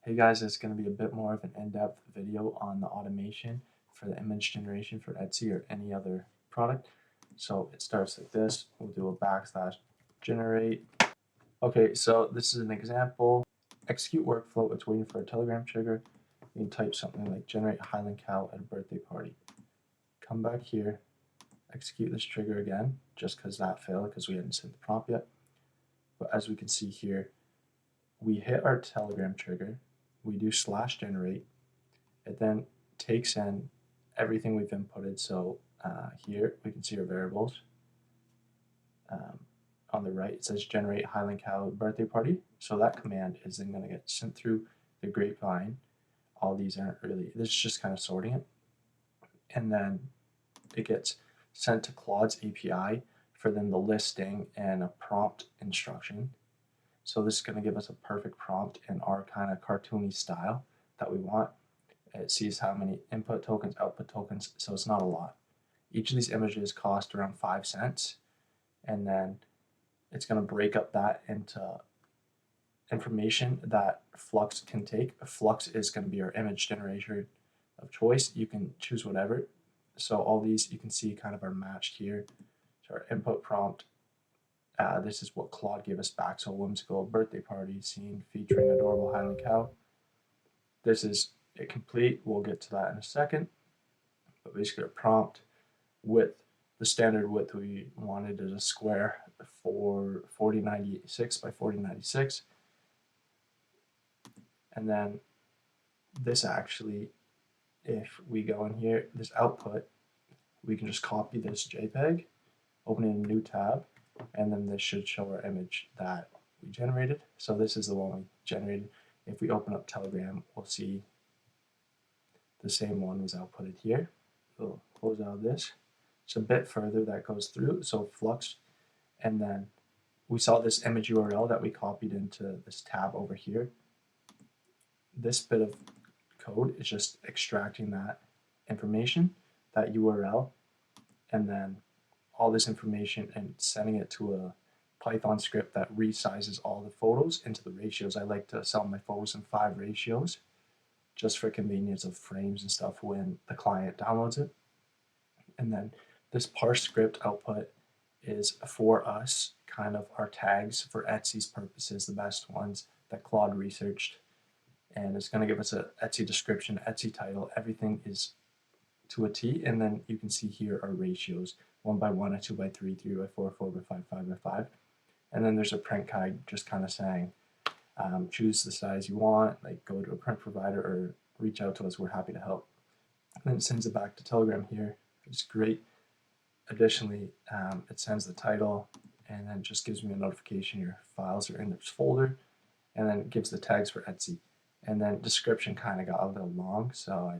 Hey guys, it's going to be a bit more of an in-depth video on the automation for the image generation for Etsy or any other product. So it starts like this. We'll do a backslash generate. Okay, so this is an example. Execute workflow. It's waiting for a Telegram trigger. You can type something like generate Highland cow at a birthday party. Come back here, execute this trigger again, just because that failed because we hadn't sent the prompt yet. But as we can see here, we hit our Telegram trigger. We do slash generate. It then takes in everything we've inputted. So here we can see our variables. On the right, it says generate Highland cow birthday party. So that command is then going to get sent through the grapevine. All these aren't really, this is just kind of sorting it. And then it gets sent to Claude's API for then the listing and a prompt instruction. So this is going to give us a perfect prompt in our kind of cartoony style that we want. It sees how many input tokens, output tokens, so it's not a lot. Each of these images cost around 5 cents, and then it's going to break up that into information that Flux can take. Flux is going to be our image generator of choice. You can choose whatever. So all these you can see kind of are matched here. So our input prompt, this is what Claude gave us back. So whimsical birthday party scene featuring adorable Highland cow. This is it complete. We'll get to that in a second. But basically, a prompt width, the standard width we wanted is a square for 4096 by 4096. And then this actually, if we go in here, this output, we can just copy this JPEG, open it in a new tab, and then this should show our image that we generated. So this is the one we generated. If we open up Telegram, we'll see the same one was outputted here. We'll close out this. It's a bit further that goes through, so Flux, and then we saw this image URL that we copied into this tab over here. This bit of code is just extracting that information, that URL, and then all this information and sending it to a Python script that resizes all the photos into the ratios. I like to sell my photos in 5 ratios just for convenience of frames and stuff when the client downloads it. And then this parse script output is for us, kind of our tags for Etsy's purposes, the best ones that Claude researched. And it's going to give us an Etsy description, Etsy title, everything is to a T. And then you can see here our ratios, 1 by 1, a 2 by 3, 3 by 4, 4 by 5, 5 by 5. And then there's a print guide just kind of saying, choose the size you want, like go to a print provider or reach out to us, we're happy to help. And then it sends it back to Telegram here. It's great. Additionally, it sends the title and then just gives me a notification your files are in this folder, and then it gives the tags for Etsy. And then description kind of got a little long, so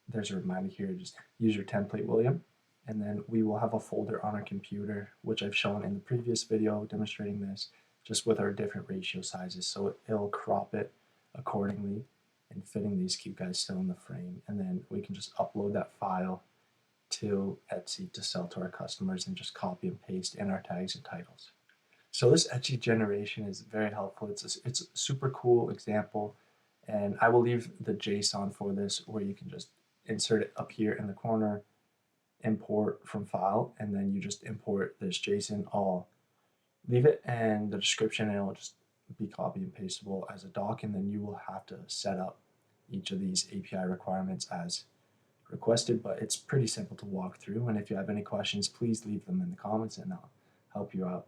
there's a reminder here, just use your template, William. And then we will have a folder on our computer, which I've shown in the previous video demonstrating this, just with our different ratio sizes. So it'll crop it accordingly and fitting these cute guys still in the frame. And then we can just upload that file to Etsy to sell to our customers and just copy and paste in our tags and titles. So this Etsy generation is very helpful. It's a super cool example, and I will leave the JSON for this where you can just insert it up here in the corner, import from file, and then you just import this JSON. I'll leave it in the description and it'll just be copy and pastable as a doc, and then you will have to set up each of these API requirements as requested, but it's pretty simple to walk through. And if you have any questions, please leave them in the comments and I'll help you out.